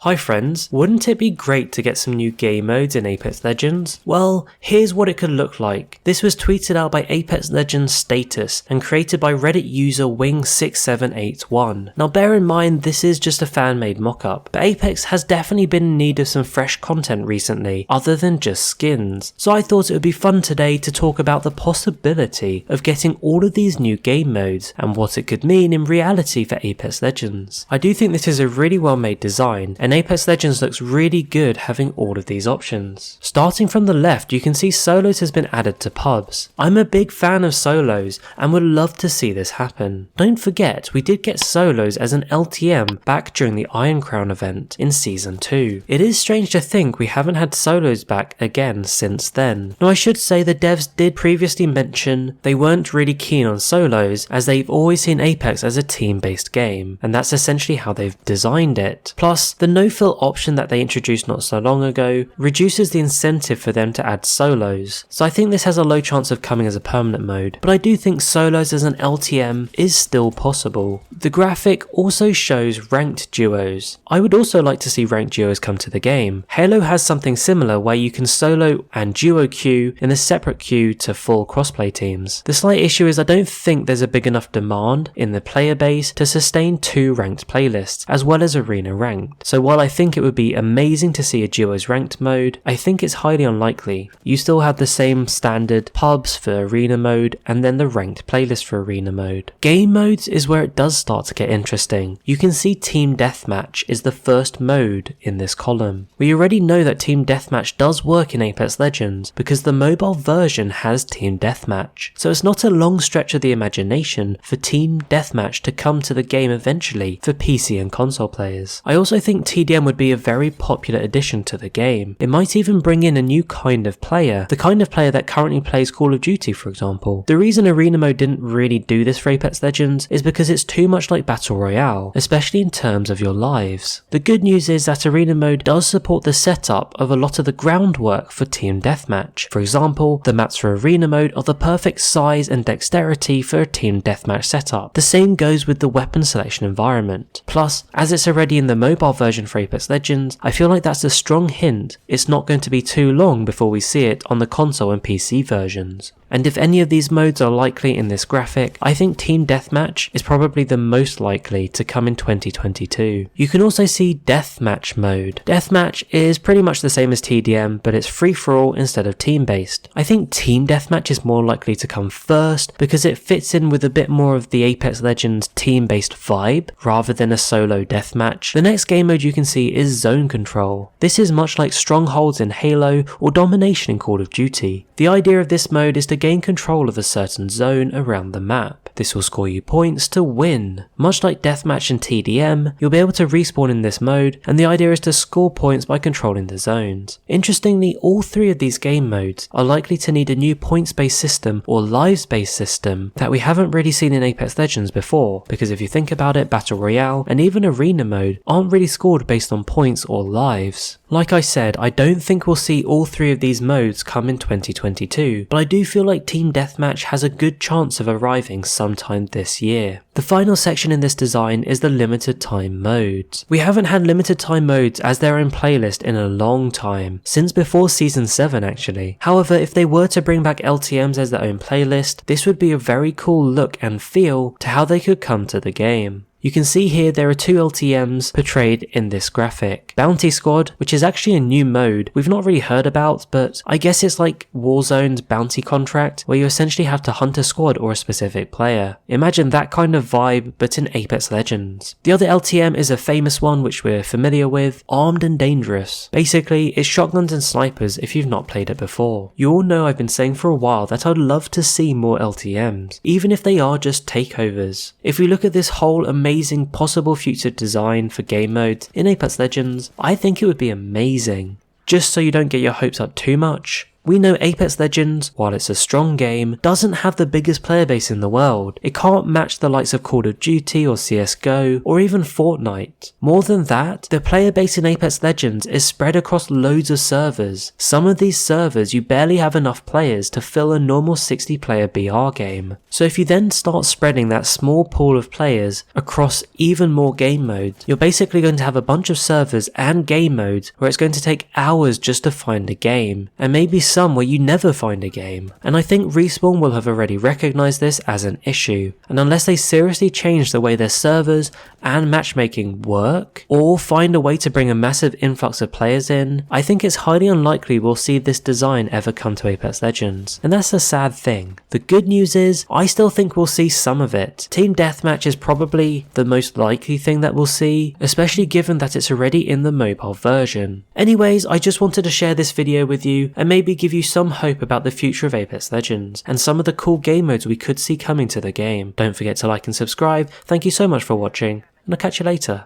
Hi friends, wouldn't it be great to get some new game modes in Apex Legends? Well, here's what it could look like. This was tweeted out by Apex Legends Status and created by Reddit user Wing6781. Now bear in mind this is just a fan-made mock-up, but Apex has definitely been in need of some fresh content recently, other than just skins. So I thought it would be fun today to talk about the possibility of getting all of these new game modes and what it could mean in reality for Apex Legends. I do think this is a really well made design, and Apex Legends looks really good having all of these options. Starting from the left, you can see solos has been added to pubs. I'm a big fan of solos and would love to see this happen. Don't forget, we did get solos as an LTM back during the Iron Crown event in Season 2. It is strange to think we haven't had solos back again since then. Now I should say the devs did previously mention they weren't really keen on solos as they've always seen Apex as a team-based game, and that's essentially how they've designed it. Plus, the no-fill option that they introduced not so long ago reduces the incentive for them to add solos, so I think this has a low chance of coming as a permanent mode, but I do think solos as an LTM is still possible. The graphic also shows ranked duos. I would also like to see ranked duos come to the game. Halo has something similar where you can solo and duo queue in a separate queue to full crossplay teams. The slight issue is I don't think there's a big enough demand in the player base to sustain two ranked playlists as well as arena ranked. So while I think it would be amazing to see a duos ranked mode, I think it's highly unlikely. You still have the same standard pubs for arena mode and then the ranked playlist for arena mode. Game modes is where it does start to get interesting. You can see Team Deathmatch is the first mode in this column. We already know that Team Deathmatch does work in Apex Legends because the mobile version has Team Deathmatch, so it's not a long stretch of the imagination for Team Deathmatch to come to the game eventually for PC and console players. I also think TDM would be a very popular addition to the game. It might even bring in a new kind of player, the kind of player that currently plays Call of Duty for example. The reason arena mode didn't really do this for Apex Legends is because it's too much like Battle Royale, especially in terms of your lives. The good news is that arena mode does support the setup of a lot of the groundwork for Team Deathmatch. For example, the maps for arena mode are the perfect size and dexterity for a Team Deathmatch setup. The same goes with the weapon selection environment. Plus, as it's already in the mobile version for Apex Legends, I feel like that's a strong hint it's not going to be too long before we see it on the console and PC versions. And if any of these modes are likely in this graphic, I think Team Deathmatch is probably the most likely to come in 2022. You can also see Deathmatch mode. Deathmatch is pretty much the same as TDM, but it's free-for-all instead of team-based. I think Team Deathmatch is more likely to come first because it fits in with a bit more of the Apex Legends team-based vibe rather than a solo deathmatch. The next game mode you can see is Zone Control. This is much like Strongholds in Halo or Domination in Call of Duty. The idea of this mode is to gain control of a certain zone around the map. This will score you points to win. Much like Deathmatch and TDM, you'll be able to respawn in this mode, and the idea is to score points by controlling the zones. Interestingly, all three of these game modes are likely to need a new points-based system or lives-based system that we haven't really seen in Apex Legends before, because if you think about it, Battle Royale and even Arena mode aren't really scored based on points or lives. Like I said, I don't think we'll see all three of these modes come in 2022, but I do feel like Team Deathmatch has a good chance of arriving sometime this year. The final section in this design is the limited time modes. We haven't had limited time modes as their own playlist in a long time, since before Season 7 actually. However, if they were to bring back LTMs as their own playlist, this would be a very cool look and feel to how they could come to the game. You can see here there are two LTMs portrayed in this graphic. Bounty Squad, which is actually a new mode we've not really heard about, but I guess it's like Warzone's bounty contract, where you essentially have to hunt a squad or a specific player. Imagine that kind of vibe, but in Apex Legends. The other LTM is a famous one which we're familiar with, Armed and Dangerous. Basically, it's shotguns and snipers if you've not played it before. You all know I've been saying for a while that I'd love to see more LTMs, even if they are just takeovers. If we look at this whole amazing possible future design for game modes in Apex Legends, I think it would be amazing. Just so you don't get your hopes up too much, We know Apex Legends, while it's a strong game, doesn't have the biggest player base in the world. It can't match the likes of Call of Duty or CSGO or even Fortnite. More than that, the player base in Apex Legends is spread across loads of servers. Some of these servers you barely have enough players to fill a normal 60 player BR game. So if you then start spreading that small pool of players across even more game modes, you're basically going to have a bunch of servers and game modes where it's going to take hours just to find a game, and maybe some where you never find a game. And I think Respawn will have already recognised this as an issue, and unless they seriously change the way their servers and matchmaking work, or find a way to bring a massive influx of players in, I think it's highly unlikely we'll see this design ever come to Apex Legends. And that's a sad thing. The good news is, I still think we'll see some of it. Team Deathmatch is probably the most likely thing that we'll see, especially given that it's already in the mobile version. Anyways, I just wanted to share this video with you and maybe give you some hope about the future of Apex Legends and some of the cool game modes we could see coming to the game. Don't forget to like and subscribe. Thank you so much for watching, and I'll catch you later.